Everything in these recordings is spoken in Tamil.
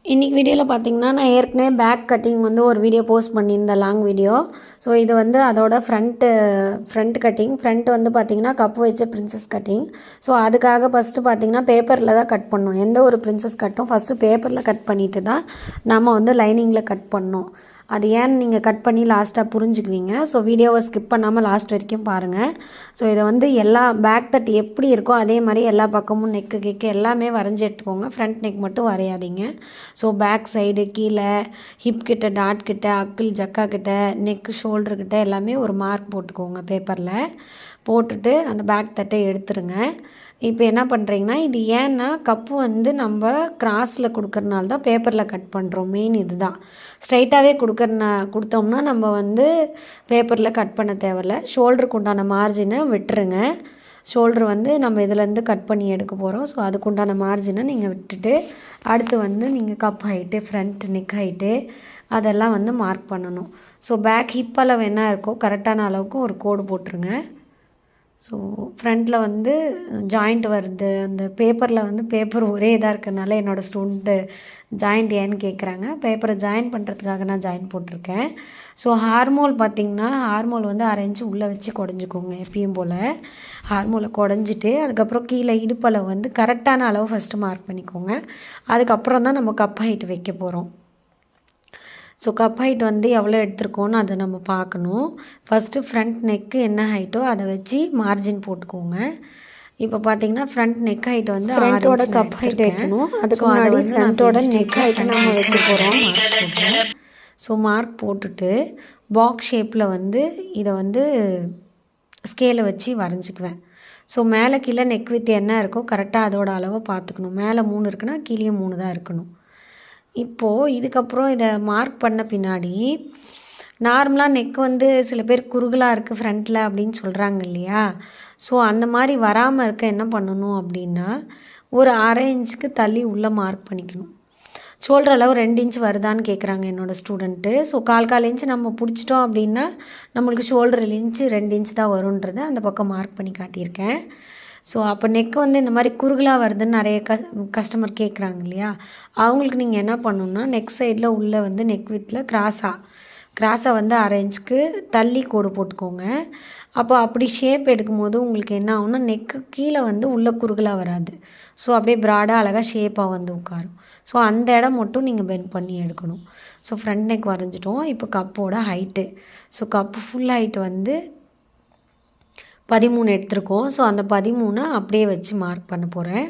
இன்றைக்கி வீடியோவில் பார்த்தீங்கன்னா நான் ஏற்கனவே பேக் கட்டிங் வந்து ஒரு வீடியோ போஸ்ட் பண்ணியிருந்தேன் லாங் வீடியோ. ஸோ இது வந்து அதோட ஃப்ரண்ட் கட்டிங். ஃப்ரண்ட் வந்து பார்த்திங்கன்னா கப்பு வச்ச பிரின்சஸ் கட்டிங். ஸோ அதுக்காக ஃபஸ்ட்டு பார்த்திங்கன்னா பேப்பரில் தான் கட் பண்ணோம். எந்த ஒரு பிரின்சஸ் கட்டும் ஃபஸ்ட்டு பேப்பரில் கட் பண்ணிவிட்டு தான் நம்ம வந்து லைனிங்கில் கட் பண்ணோம். அது ஏன்னு நீங்கள் கட் பண்ணி லாஸ்ட்டாக புரிஞ்சுக்குவீங்க. ஸோ வீடியோவை ஸ்கிப் பண்ணாமல் லாஸ்ட் வரைக்கும் பாருங்கள். ஸோ இதை வந்து எல்லா பேக் தட்டு எப்படி இருக்கோ அதே மாதிரி எல்லா பக்கமும் நெக்கு கேக்கு எல்லாமே வரைஞ்சி எடுத்துக்கோங்க. ஃப்ரண்ட் நெக் மட்டும் வரையாதீங்க. ஸோ பேக் சைடு கீழே ஹிப் கிட்ட, டாட் கிட்ட, அக்கிள் ஜக்கா கிட்ட, நெக்கு ஷோல்டர்கிட்ட எல்லாமே ஒரு மார்க் போட்டுக்கோங்க. பேப்பரில் போட்டுட்டு அந்த பேக் தட்டை எடுத்துருங்க. இப்போ என்ன பண்ணுறீங்கன்னா, இது ஏன்னா கப்பு வந்து நம்ம கிராஸில் கொடுக்கறனால தான் பேப்பரில் கட் பண்ணுறோம். மெயின் இது தான். ஸ்ட்ரைட்டாகவே கொடுத்தோம்னா நம்ம வந்து பேப்பரில் கட் பண்ண தேவையில்ல. ஷோல்டருக்கு உண்டான மார்ஜினை விட்டுருங்க. ஷோல்ட்ரு வந்து நம்ம இதிலேருந்து கட் பண்ணி எடுக்க போகிறோம். ஸோ அதுக்குண்டான மார்ஜினை நீங்கள் விட்டுட்டு அடுத்து வந்து நீங்கள் cup height, front neck height அதெல்லாம் வந்து மார்க் பண்ணணும். ஸோ பேக் ஹிப் அளவு என்ன இருக்கோ கரெக்டான அளவுக்கு ஒரு கோடு போட்டுருங்க. ஸோ ஃப்ரண்ட்டில் வந்து ஜாயிண்ட் வருது. அந்த பேப்பரில் வந்து பேப்பர் ஒரே இதாக இருக்கிறதுனால என்னோடய ஸ்டூடெண்ட்டு ஜாயிண்ட் ஏன்னு கேட்குறாங்க. பேப்பரை ஜாயின் பண்ணுறதுக்காக நான் ஜாயின் போட்டிருக்கேன். ஸோ ஹார்மோல் பார்த்திங்கன்னா, ஹார்மோல் வந்து 1/2 இன்ச்சு உள்ளே வச்சு குடஞ்சிக்கோங்க. எப்பயும் போல் ஹார்மோலை குடஞ்சிட்டு அதுக்கப்புறம் கீழே இடுப்பளவு வந்து கரெக்டான அளவு ஃபஸ்ட்டு மார்க் பண்ணிக்கோங்க. அதுக்கப்புறம் தான் நம்ம கப் ஹைட் வைக்க போகிறோம். ஸோ கப் ஹைட் வந்து எவ்வளோ எடுத்துருக்கோன்னு அதை நம்ம பார்க்கணும். ஃபஸ்ட்டு ஃப்ரண்ட் நெக்கு என்ன ஹைட்டோ அதை வச்சு மார்ஜின் போட்டுக்கோங்க. இப்போ பார்த்தீங்கன்னா ஃப்ரண்ட் நெக் ஹைட் வந்து ஃப்ரண்ட்டோட கப் ஹைட் வைக்கணும். அதுக்கு முன்னாடி ஃப்ரண்ட்டோட நெக் ஹைட்டை நம்ம வைக்க போகிறோம். மார்க் போட்டுறேன். ஸோ மார்க் போட்டுட்டு பாக்ஸ் ஷேப்பில் வந்து இதை வந்து ஸ்கேலை வச்சு வரைஞ்சிக்குவேன். ஸோ மேலே கீழே நெக் வித் என்ன இருக்கோ கரெக்டாக அதோட அளவை பார்த்துக்கணும். மேலே 3 இருக்குன்னா கீழே 3 தான் இருக்கணும். இப்போது இதுக்கப்புறம் இதை மார்க் பண்ண பின்னாடி நார்மலாக நெக் வந்து சில பேர் குறுகலாக இருக்குது ஃப்ரண்ட்டில் அப்படின்னு சொல்கிறாங்க இல்லையா. ஸோ அந்த மாதிரி வராமல் இருக்க என்ன பண்ணணும் அப்படின்னா, ஒரு 1/2 இன்ச்சுக்கு தள்ளி உள்ளே மார்க் பண்ணிக்கணும். ஷோல்டர் அளவு 2 இன்ச் வருதான்னு கேட்குறாங்க என்னோடய ஸ்டூடெண்ட்டு. ஸோ 1/4 இன்ச்சு நம்ம பிடிச்சிட்டோம் அப்படின்னா நம்மளுக்கு ஷோல்டர் இன்ச்சு 2 இன்ச் தான் வருன்றதை அந்த பக்கம் மார்க் பண்ணி காட்டியிருக்கேன். ஸோ அப்போ நெக் வந்து இந்த மாதிரி குறுகலாக வருதுன்னு நிறைய கஸ்டமர் கேட்குறாங்க இல்லையா. அவங்களுக்கு நீங்கள் என்ன பண்ணணுன்னா, நெக் சைடில் உள்ளே வந்து நெக் வித்தில் கிராஸாக வந்து 1/2 இன்ச்சுக்கு தள்ளி கோடு போட்டுக்கோங்க. அப்போ அப்படி ஷேப் எடுக்கும்போது உங்களுக்கு என்ன ஆகும்னா, நெக்கு கீழே வந்து உள்ளே குறுகலாக வராது. ஸோ அப்படியே ப்ராடாக அழகாக ஷேப்பாக வந்து உட்காரும். ஸோ அந்த இடம் மட்டும் நீங்கள் பெண்ட் பண்ணி எடுக்கணும். ஸோ ஃப்ரண்ட் நெக் வரைஞ்சிட்டோம். இப்போ கப்போட height. So cup full height வந்து 13 எடுத்திருக்கோம். ஸோ அந்த 13 அப்படியே வச்சு மார்க் பண்ண போகிறேன்.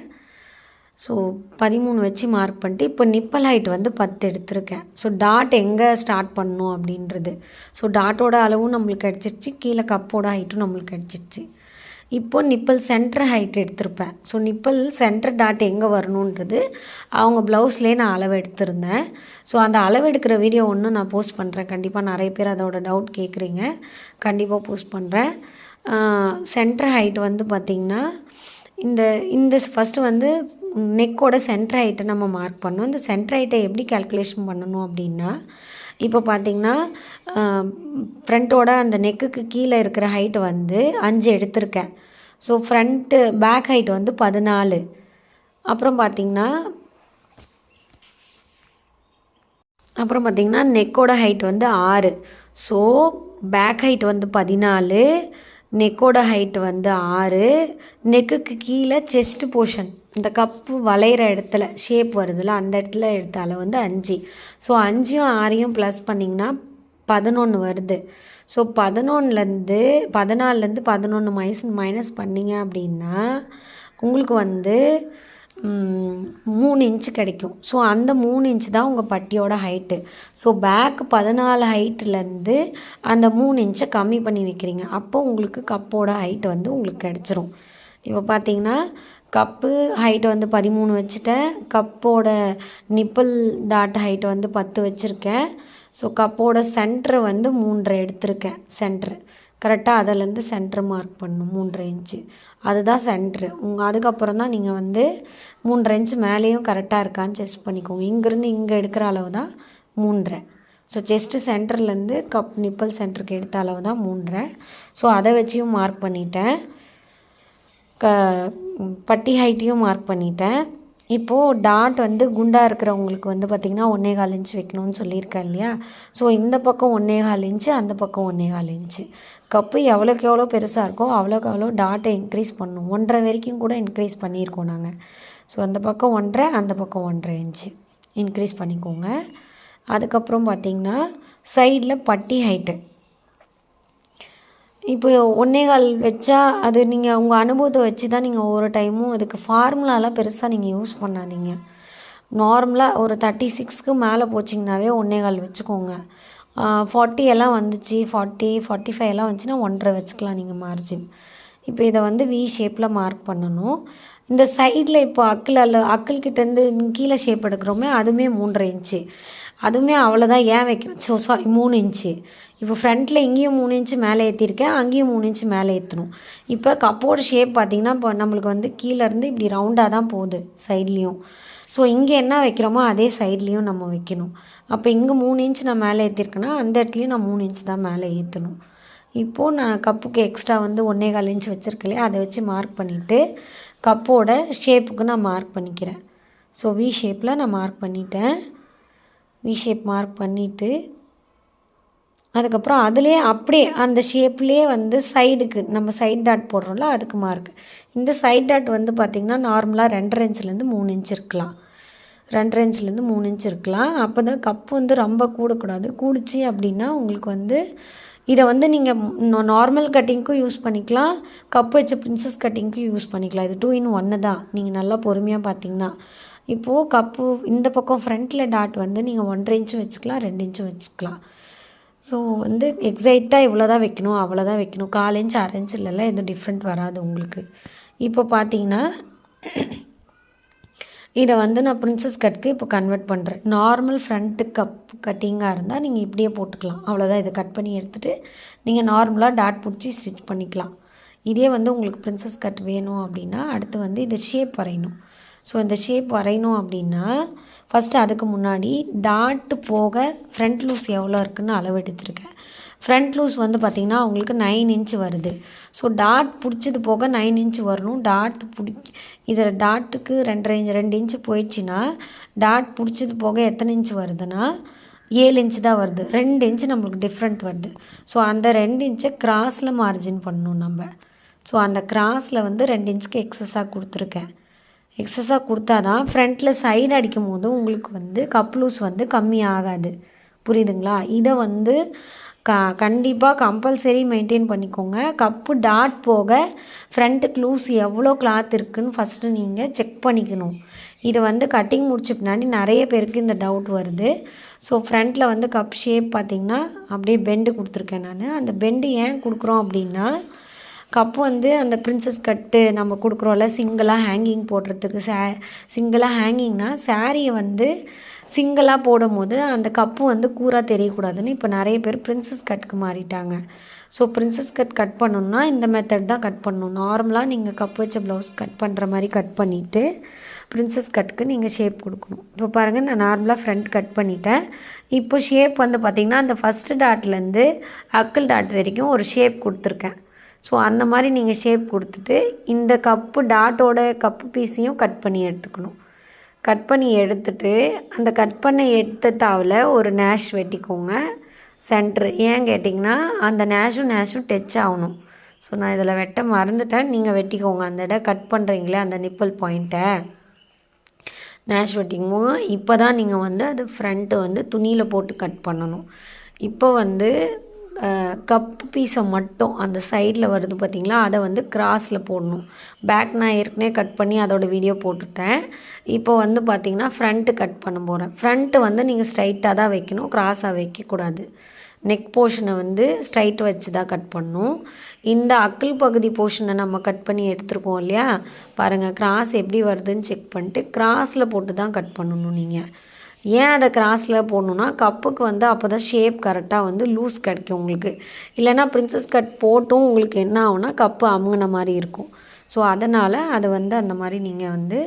ஸோ 13 வச்சு மார்க் பண்ணிட்டு இப்போ நிப்பல் ஹைட் வந்து 10 எடுத்திருக்கேன். ஸோ டாட் எங்கே ஸ்டார்ட் பண்ணணும் அப்படின்றது. ஸோ டாட்டோட அளவும் நம்மளுக்கு கிடச்சிருச்சு, கீழே கப்போட ஹைட்டும் நம்மளுக்கு கிடச்சிருச்சு. இப்போது நிப்பல் சென்டர் ஹைட் எடுத்திருப்பேன். ஸோ நிப்பல் சென்டர் டாட் எங்கே வரணுன்றது அவங்க ப்ளவுஸ்லேயே நான் அளவு எடுத்திருந்தேன். ஸோ அந்த அளவு எடுக்கிற வீடியோ ஒன்று நான் போஸ்ட் பண்ணுறேன். கண்டிப்பாக நிறைய பேர் அதோட டவுட் கேட்குறீங்க. கண்டிப்பாக போஸ்ட் பண்ணுறேன். சென்டர் ஹைட் வந்து பார்த்திங்கன்னா இந்த ஃபஸ்ட்டு வந்து நெக்கோட சென்டர் ஹைட்டை நம்ம மார்க் பண்ணோம். இந்த சென்டர் ஹைட்டை எப்படி கேல்குலேஷன் பண்ணணும் அப்படின்னா, இப்போ பார்த்திங்கன்னா ஃப்ரண்ட்டோட அந்த நெக்குக்கு கீழே இருக்கிற ஹைட்டு வந்து 5 எடுத்திருக்கேன். ஸோ பேக் ஹைட் வந்து 14. அப்புறம் பார்த்திங்கன்னா நெக்கோட ஹைட் வந்து 6. ஸோ பேக் ஹைட் வந்து 14, நெக்கோட ஹைட் வந்து 6. நெக்குக்கு கீழே செஸ்ட் போர்ஷன், இந்த கப்பு வளைகிற இடத்துல ஷேப் வருதுல்ல அந்த இடத்துல எடுத்த அளவு வந்து 5. ஸோ 5யும் 6யும் ப்ளஸ் பண்ணிங்கன்னா 11 வருது. ஸோ 14லேருந்து 11 மைனஸ் பண்ணிங்க அப்படின்னா உங்களுக்கு வந்து 3 இன்ச்சு கிடைக்கும். ஸோ அந்த 3 இன்ச்சு தான் உங்கள் பட்டியோட ஹைட்டு. ஸோ பேக் 14 ஹைட்லேருந்து அந்த 3 இன்ச்சை கம்மி பண்ணி வைக்கிறீங்க. அப்போ உங்களுக்கு கப்போட ஹைட்டு வந்து உங்களுக்கு கிடச்சிரும். இப்போ பார்த்தீங்கன்னா கப்பு ஹைட்டு வந்து 13 வச்சுட்டேன். கப்போட நிப்பிள் டாட் ஹைட்டு வந்து 10 வச்சுருக்கேன். ஸோ கப்போட சென்ட்ரு வந்து 3.5 எடுத்திருக்கேன். சென்ட்ரு கரெக்டாக அதிலேருந்து சென்ட்ரு மார்க் பண்ணணும் 3.5 இன்ச்சு. அதுதான் சென்ட்ரு. அதுக்கப்புறம் தான் நீங்கள் வந்து 3.5 இன்ச்சு மேலேயும் கரெக்டாக இருக்கான்னு செக் பண்ணிக்கோங்க. இங்கேருந்து இங்கே எடுக்கிற அளவு தான் 3.5. ஸோ செஸ்ட்டு சென்டர்லேருந்து கப் நிப்பல் சென்டருக்கு எடுத்த அளவு தான் 3.5. ஸோ அதை வச்சியும் மார்க் பண்ணிட்டேன். பட்டி ஹைட்டையும் மார்க் பண்ணிட்டேன். இப்போது டாட் வந்து குண்டாக இருக்கிறவங்களுக்கு வந்து பார்த்திங்கன்னா 1.25 இன்ச் வைக்கணும்னு சொல்லியிருக்கேன் இல்லையா. ஸோ இந்த பக்கம் 1.25 இன்ச்சு, அந்த பக்கம் 1.25 இன்ச்சு. கப்பு எவ்வளோக்கு எவ்வளோ பெருசாக இருக்கோ அவ்வளோக்கு அவ்வளோ டாட்டை இன்க்ரீஸ் பண்ணணும். 1.5 வரைக்கும் கூட இன்க்ரீஸ் பண்ணியிருக்கோம் நாங்கள். ஸோ அந்த பக்கம் 1.5, அந்த பக்கம் 1.5 இன்ச்சு இன்க்ரீஸ் பண்ணிக்கோங்க. அதுக்கப்புறம் பார்த்திங்கன்னா சைடில் பட்டி ஹைட்டு இப்போ 1.25 வச்சா அது நீங்கள் உங்கள் அனுபவத்தை வச்சு தான் நீங்கள் ஒவ்வொரு டைமும் அதுக்கு ஃபார்முலாலாம் பெருசாக நீங்கள் யூஸ் பண்ணாதீங்க. நார்மலாக ஒரு 36க்கு மேலே போச்சிங்கனாவே 1.25 வச்சுக்கோங்க. 40 எல்லாம் வந்துச்சு, 40, 45 எல்லாம் வந்துச்சுன்னா 1.5 வச்சுக்கலாம் நீங்கள் மார்ஜின். இப்போ இதை வந்து வி ஷேப்பில் மார்க் பண்ணணும். இந்த சைடில் இப்போ அக்கிள்கிட்டேருந்து கீழே ஷேப் எடுக்கிறோமே அதுவுமே 3.5 இன்ச்சு. அதுவுமே அவ்வளோதான். ஏன் வைக்கிறோம், சாரி 3 இன்ச்சு. இப்போ ஃப்ரண்ட்டில் இங்கேயும் 3 இன்ச்சு மேலே ஏற்றிருக்கேன், அங்கேயும் 3 இன்ச்சு மேலே ஏற்றணும். இப்போ கப்போட ஷேப் பார்த்திங்கன்னா இப்போ நம்மளுக்கு வந்து கீழேருந்து இப்படி ரவுண்டாக தான் போகுது சைட்லேயும். ஸோ இங்கே என்ன வைக்கிறோமோ அதே சைட்லேயும் நம்ம வைக்கணும். அப்போ இங்கே 3 இன்ச்சு நான் மேலே ஏற்றிருக்கேன்னா அந்த இடத்துலையும் நான் 3 இன்ச்சு தான் மேலே ஏற்றணும். இப்போது நான் கப்புக்கு எக்ஸ்ட்ரா வந்து 1.25 இன்ச்சு வச்சுருக்கேன், அதை வச்சு மார்க் பண்ணிவிட்டு கப்போட ஷேப்புக்கு நான் மார்க் பண்ணிக்கிறேன். ஸோ வி ஷேப்பில் நான் மார்க் பண்ணிட்டேன். வி ஷேப் மார்க் பண்ணிவிட்டு அதுக்கப்புறம் அதிலே அப்படியே அந்த ஷேப்லேயே வந்து சைடுக்கு நம்ம சைட் டாட் போடுறோம்ல அதுக்கு மார்க். இந்த சைட் டாட் வந்து பார்த்திங்கன்னா நார்மலாக 2.5 இன்ச்லேருந்து 3 இன்ச் இருக்கலாம். 2.5 இன்ச்லேருந்து 3 இன்ச் இருக்கலாம். அப்போ தான் கப்பு வந்து ரொம்ப கூடக்கூடாது. கூடிச்சு அப்படின்னா உங்களுக்கு வந்து இதை வந்து நீங்கள் நார்மல் கட்டிங்க்கும் யூஸ் பண்ணிக்கலாம், கப்பு வச்ச பிரின்சஸ் கட்டிங்க்கும் யூஸ் பண்ணிக்கலாம். இது 2 in 1 தான். நீங்கள் நல்லா பொறுமையாக பார்த்தீங்கன்னா இப்போது கப்பு இந்த பக்கம் ஃப்ரண்ட்டில் டாட் வந்து நீங்கள் 1.5 இன்ச்சு வச்சுக்கலாம், 2 இன்ச்சு வச்சுக்கலாம். ஸோ வந்து எக்ஸைட்டாக இவ்வளோ தான் வைக்கணும், அவ்வளோதான் வைக்கணும், 1/4 இன்ச் 1/2 இன்ச் இல்லைல்ல, எதுவும் டிஃப்ரெண்ட் வராது உங்களுக்கு. இப்போ பார்த்தீங்கன்னா இதை வந்து நான் பிரின்சஸ் கட்டுக்கு இப்போ கன்வெர்ட் பண்ணுறேன். நார்மல் ஃப்ரண்ட்டு கட்டிங்காக இருந்தால் நீங்கள் இப்படியே போட்டுக்கலாம், அவ்வளோதான். இதை கட் பண்ணி எடுத்துகிட்டு நீங்கள் நார்மலாக டாட் பிடிச்சி ஸ்டிச் பண்ணிக்கலாம். இதே வந்து உங்களுக்கு பிரின்சஸ் கட் வேணும் அப்படின்னா அடுத்து வந்து இதை ஷேப் வரையணும். ஸோ இந்த ஷேப் வரையணும் அப்படின்னா ஃபஸ்ட்டு அதுக்கு முன்னாடி டாட்டு போக ஃப்ரண்ட் லூஸ் எவ்வளோ இருக்குதுன்னு அளவு எடுத்துருக்கேன். ஃப்ரண்ட் லூஸ் வந்து பார்த்திங்கன்னா உங்களுக்கு 9 இன்ச்சு வருது. ஸோ டாட் பிடிச்சது போக 9 இன்ச்சு வரணும். டாட் இதில் டாட்டுக்கு 2 இன்ச்சு போயிடுச்சுன்னா டாட் பிடிச்சது போக எத்தனை இன்ச்சு வருதுன்னா 7 இன்ச்சு தான் வருது. 2 இன்ச்சு நம்மளுக்கு டிஃப்ரெண்ட் வருது. ஸோ அந்த 2 இன்ச்சை கிராஸில் மார்ஜின் பண்ணணும் நம்ம. ஸோ அந்த கிராஸில் வந்து 2 இன்ச்சுக்கு எக்ஸஸாக கொடுத்துருக்கேன். எக்ஸஸாக கொடுத்தா தான் ஃப்ரண்ட்டில் சைடு அடிக்கும் போது உங்களுக்கு வந்து கப் லூஸ் வந்து கம்மி ஆகாது. புரியுதுங்களா? இதை வந்து கண்டிப்பாக கம்பல்சரி மெயின்டைன் பண்ணிக்கோங்க. கப்பு டாட் போக ஃப்ரண்ட்டுக்கு லூஸ் எவ்வளோ கிளாத் இருக்குதுன்னு ஃபஸ்ட்டு நீங்கள் செக் பண்ணிக்கணும். இதை வந்து கட்டிங் முடிச்ச பின்னாடி நிறைய பேருக்கு இந்த டவுட் வருது. ஸோ ஃப்ரண்ட்டில் வந்து கப் ஷேப் பார்த்திங்கன்னா அப்படியே பெண்டு கொடுத்துருக்கேன் நான். அந்த பெண்டு ஏன் கொடுக்குறோம் அப்படின்னா கப்பு வந்து அந்த பிரின்சஸ் கட்டு நம்ம கொடுக்குறோம்ல சிங்கிளாக ஹேங்கிங் போடுறதுக்கு, சிங்கிளாக ஹேங்கிங்னா சாரியை வந்து சிங்கிளாக போடும் போது அந்த கப்பு வந்து கூராக தெரியக்கூடாதுன்னு இப்போ நிறைய பேர் பிரின்சஸ் கட்டுக்கு மாறிட்டாங்க. ஸோ பிரின்சஸ் கட் பண்ணணுன்னா இந்த மெத்தட் தான் கட் பண்ணணும். நார்மலாக நீங்கள் கப்பு வச்ச ப்ளவுஸ் கட் பண்ணுற மாதிரி கட் பண்ணிவிட்டு பிரின்சஸ் கட்டுக்கு நீங்கள் ஷேப் கொடுக்கணும். இப்போ பாருங்கள், நான் நார்மலாக ஃப்ரண்ட் கட் பண்ணிட்டேன். இப்போ ஷேப் வந்து பார்த்திங்கன்னா அந்த ஃபஸ்ட்டு டாட்லேருந்து அக்கிள் டாட் வரைக்கும் ஒரு ஷேப் கொடுத்துருக்கேன். ஸோ அந்த மாதிரி நீங்கள் ஷேப் கொடுத்துட்டு இந்த கப்பு டாட்டோட கப்பு பீஸையும் கட் பண்ணி எடுத்துக்கணும். கட் பண்ணி எடுத்துட்டு அந்த கட் பண்ண எடுத்த தாவில் ஒரு நேஷ் வெட்டிக்கோங்க சென்ட்ரு. ஏன் கேட்டிங்கன்னா அந்த நேஷும் டச் ஆகணும். ஸோ நான் இதில் வெட்ட மறந்துட்டேன், நீங்கள் வெட்டிக்கோங்க. அந்த இடம் கட் பண்ணுறீங்களே அந்த நிப்பல் பாயிண்ட்டை நேஷ் வெட்டிக்கும்போது இப்போ தான் நீங்கள் வந்து அது ஃப்ரண்ட்டு வந்து துணியில் போட்டு கட் பண்ணணும். இப்போ வந்து கப்பு பீஸை மட்டும் அந்த சைடில் வருது பார்த்திங்களா, அதை வந்து கிராஸில் போடணும். பேக் நான் ஏற்கனவே கட் பண்ணி அதோட வீடியோ போட்டுட்டேன். இப்போ வந்து பார்த்திங்கன்னா ஃப்ரண்ட்டு கட் பண்ண போகிறேன். ஃப்ரண்ட்டு வந்து நீங்கள் ஸ்ட்ரைட்டாக தான் வைக்கணும், கிராஸாக வைக்கக்கூடாது. நெக் போர்ஷனை வந்து ஸ்ட்ரைட் வச்சு தான் கட் பண்ணணும். இந்த அக்கிள் பகுதி போர்ஷனை நம்ம கட் பண்ணி எடுத்துருக்கோம் இல்லையா, பாருங்கள் கிராஸ் எப்படி வருதுன்னு செக் பண்ணிட்டு கிராஸில் போட்டு தான் கட் பண்ணணும். நீங்கள் ஏன் அதை கிராஸில் போடணுன்னா கப்புக்கு வந்து அப்போ தான் ஷேப் கரெக்டாக வந்து லூஸ் கிடைக்கும் உங்களுக்கு. இல்லைனா பிரின்சஸ் கட் போட்டும் உங்களுக்கு என்ன ஆகுனா கப்பு அமுங்கின மாதிரி இருக்கும். ஸோ அதனால் அதை வந்து அந்த மாதிரி நீங்கள் வந்து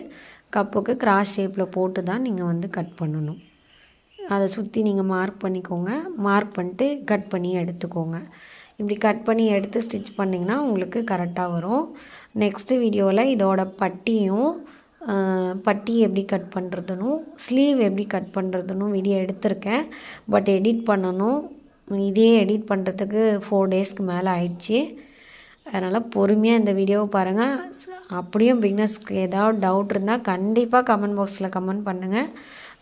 கப்புக்கு கிராஸ் ஷேப்பில் போட்டு தான் நீங்கள் வந்து கட் பண்ணணும். அதை சுற்றி நீங்கள் மார்க் பண்ணிக்கோங்க. மார்க் பண்ணிட்டு கட் பண்ணி எடுத்துக்கோங்க. இப்படி கட் பண்ணி எடுத்து ஸ்டிச் பண்ணிங்கன்னா உங்களுக்கு கரெக்டாக வரும். நெக்ஸ்ட்டு வீடியோவில் இதோட பட்டியும் பட்டி எப்படி கட் பண்ணுறதுனும் ஸ்லீவ் எப்படி கட் பண்ணுறதுனும் வீடியோ எடுத்திருக்கேன். பட் எடிட் பண்ணணும். இதே எடிட் பண்ணுறதுக்கு 4 டேஸ்க்கு மேலே ஆயிடுச்சு. அதனால் பொறுமையாக இந்த வீடியோவை பாருங்கள். அப்படியும் பிகினர்ஸ்க்கு ஏதாவது டவுட் இருந்தால் கண்டிப்பாக கமெண்ட் பாக்ஸில் கமெண்ட் பண்ணுங்கள்.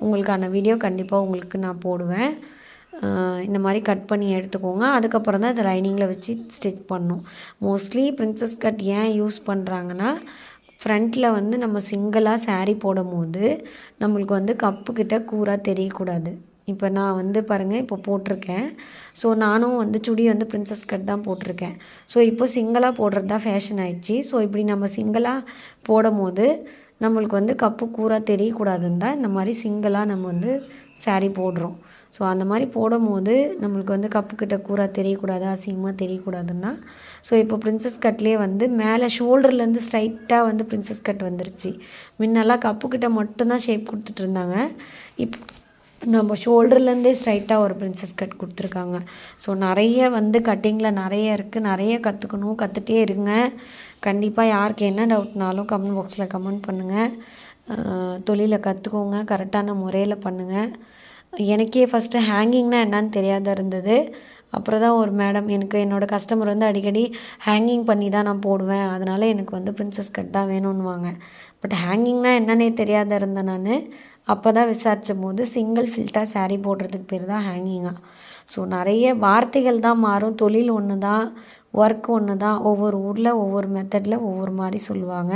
உங்களுக்கான வீடியோ கண்டிப்பாக உங்களுக்கு நான் போடுவேன். இந்த மாதிரி கட் பண்ணி எடுத்துக்கோங்க. அதுக்கப்புறம் தான் இதை லைனிங்கில் வச்சு ஸ்டிச் பண்ணணும். மோஸ்ட்லி பிரின்சஸ் கட் ஏன் யூஸ் பண்ணுறாங்கன்னா, ஃப்ரண்ட்டில் வந்து நம்ம சிங்கிளாக சாரீ போடும் போது நம்மளுக்கு வந்து கப்புக்கிட்ட கூராக தெரியக்கூடாது. இப்போ நான் வந்து பாருங்கள் இப்போ போட்டிருக்கேன். ஸோ நானும் வந்து சுடி வந்து பிரின்சஸ் கட் தான் போட்டிருக்கேன். ஸோ இப்போ சிங்கிளாக போடுறது தான் ஃபேஷன் ஆயிடுச்சு. ஸோ இப்படி நம்ம சிங்கிளாக போடும் போது நம்மளுக்கு வந்து கப்பு கூராக தெரியக்கூடாதுன்னு தான் இந்த மாதிரி சிங்கிளாக நம்ம வந்து சாரீ போடுறோம். ஸோ அந்த மாதிரி போடும் போது நம்மளுக்கு வந்து கப்புக்கிட்ட கூராக தெரியக்கூடாது, அசிங்கமாக தெரியக்கூடாதுன்னா ஸோ இப்போ பிரின்சஸ் கட்லேயே வந்து மேலே ஷோல்டர்லேருந்து ஸ்ட்ரைட்டாக வந்து பிரின்சஸ் கட் வந்துருச்சு. முன்னெல்லாம் கப்புக்கிட்ட மட்டும்தான் ஷேப் கொடுத்துட்டு இருந்தாங்க. இப்போ நம்ம ஷோல்டர்லேருந்தே ஸ்ட்ரைட்டாக ஒரு பிரின்சஸ் கட் கொடுத்துருக்காங்க. ஸோ நிறைய வந்து கட்டிங்கில் நிறைய இருக்குது. நிறைய கற்றுக்கணும். கற்றுட்டே இருங்க. கண்டிப்பாக யாருக்கு என்ன டவுட்னாலும் கமெண்ட் பாக்ஸில் கமெண்ட் பண்ணுங்கள். தொழிலை கற்றுக்கோங்க. கரெக்டான முறையில் பண்ணுங்கள். எனக்கே ஃபஸ்ட்டு ஹேங்கிங்னா என்னன்னு தெரியாத இருந்தது. அப்புறம் தான் ஒரு மேடம் எனக்கு என்னோடய கஸ்டமர் வந்து அடிக்கடி ஹேங்கிங் பண்ணி தான் நான் போடுவேன், அதனால் எனக்கு வந்து பிரின்சஸ் கட் தான் வேணும்னுவாங்க. பட் ஹேங்கிங்னால் என்னன்னே தெரியாத இருந்தேன் நான். அப்போ தான் விசாரித்த போது சிங்கிள் ஃபில்ட்டாக சாரீ போடுறதுக்கு பேர் தான் ஹேங்கிங்காக. ஸோ நிறைய வார்த்தைகள் தான் மாறும். தொழில் ஒன்று தான், ஒர்க் ஒன்று தான். ஒவ்வொரு ஊரில் ஒவ்வொரு மெத்தடில் ஒவ்வொரு மாதிரி சொல்லுவாங்க.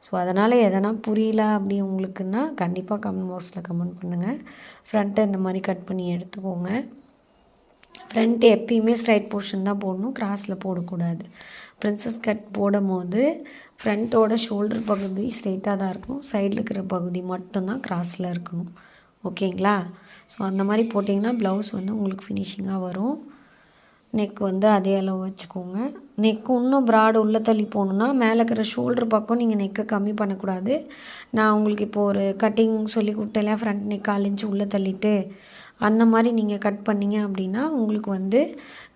ஸோ அதனால் எதனா புரியல அப்படி உங்களுக்குன்னா கண்டிப்பாக கமெண்ட் பாக்ஸில் கமெண்ட் பண்ணுங்கள். ஃப்ரண்ட்டை இந்த மாதிரி கட் பண்ணி எடுத்துக்கோங்க. ஃப்ரண்ட் எப்பயுமே ஸ்ட்ரைட் போர்ஷன் தான் போடணும், கிராஸில் போடக்கூடாது. பிரின்சஸ் கட் போடும் போது ஃப்ரண்ட்டோட ஷோல்டர் பகுதி ஸ்ட்ரைட்டாக தான் இருக்கும். சைடில் இருக்கிற பகுதி மட்டும்தான் கிராஸில் இருக்கணும். ஓகேங்களா? ஸோ அந்த மாதிரி போட்டிங்கன்னா ப்ளவுஸ் வந்து உங்களுக்கு ஃபினிஷிங்காக வரும். நெக் வந்து அதே அளவு வச்சுக்கோங்க. நெக் இன்னும் ப்ராடு உள்ளே தள்ளி போகணுன்னா மேலே இருக்கிற ஷோல்டர் பக்கம் நீங்கள் நெக்கை கம்மி பண்ணக்கூடாது. நான் உங்களுக்கு இப்போது ஒரு கட்டிங் சொல்லி கொடுத்தேன், ஃப்ரண்ட் நெக் 1/4 இன்ச்சு உள்ளே தள்ளிட்டு அந்த மாதிரி நீங்கள் கட் பண்ணிங்க அப்படின்னா உங்களுக்கு வந்து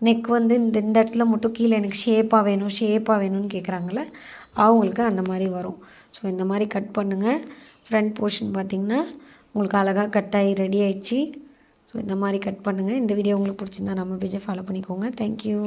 நெக் வந்து இந்த இடத்துல மட்டும் கீழே எனக்கு ஷேப்பாக வேணும்னு கேட்குறாங்களே அவங்களுக்கு அந்த மாதிரி வரும். ஸோ இந்த மாதிரி கட் பண்ணுங்கள். ஃப்ரண்ட் போர்ஷன் பார்த்திங்கன்னா உங்களுக்கு அழகாக கட் ஆகி ரெடி ஆகிடுச்சு. ஸோ இந்த மாதிரி கட் பண்ணுங்கள். இந்த வீடியோ உங்களுக்கு பிடிச்சிருந்தா நம்ம பேஜை ஃபாலோ பண்ணிக்கோங்க. தேங்க்யூ.